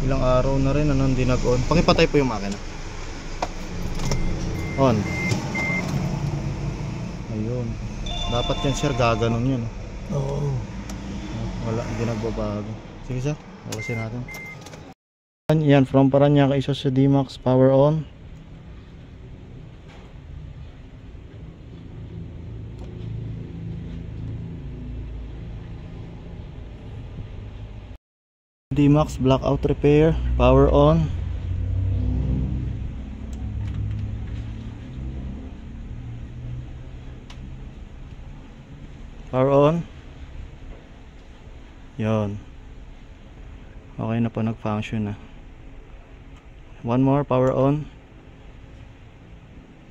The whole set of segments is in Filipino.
Ilang araw na rin hindi nag-on. Pakipatay po yung makina. On. Ayun. Dapat yan sir, gaganon yun. Oo. Wala, hindi nagbabago. Sige sir, walasin natin. Yan, from Parañaque Isos sa D-Max, power on. D-Max blackout repair, power on. Power on. Yon. Okay na po, nag-function na. One more, power on.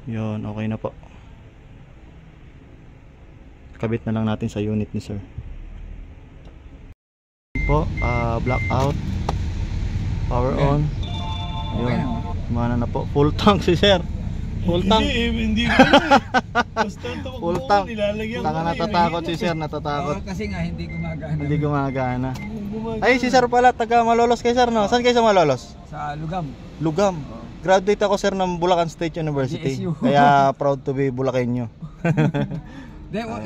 Yon, okay na po. Kabit na lang natin sa unit ni sir. Po, blackout, power on. Yun, mana na po, full tank si sir. Full tank. Hindi ko na. Basta Full tank. nilalagyan Taka natatakot si sir, natatakot. Kasi nga hindi gumagana. Hindi gumagana. Ay, si sir pala, taga Malolos kay sir, no? Saan kayo sa Malolos? Sa Lugam. Lugam. Graduate ako sir ng Bulacan State University. GSU. Kaya proud to be Bulacanyo.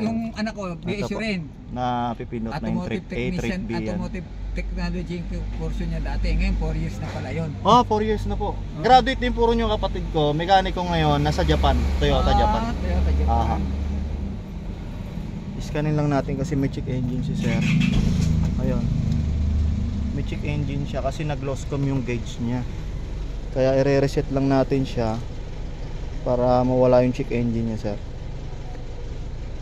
Yung anak ko, BSU rin. Na pipinot na yung Automotive A, technician, trip B yan. automotive technology yung portion niya dati. Ngayon 4 years na pala yun. Oh, 4 years na po. Graduate din puro yung kapatid ko. Mekaniko ngayon, nasa Japan. Toyota Japan. Toyota Japan. Aha. Iskanin lang natin kasi may check engine si sir. Ayun. May check engine siya kasi nag-loscom yung gauge niya. Kaya i-reset lang natin siya para mawala yung check engine niya sir.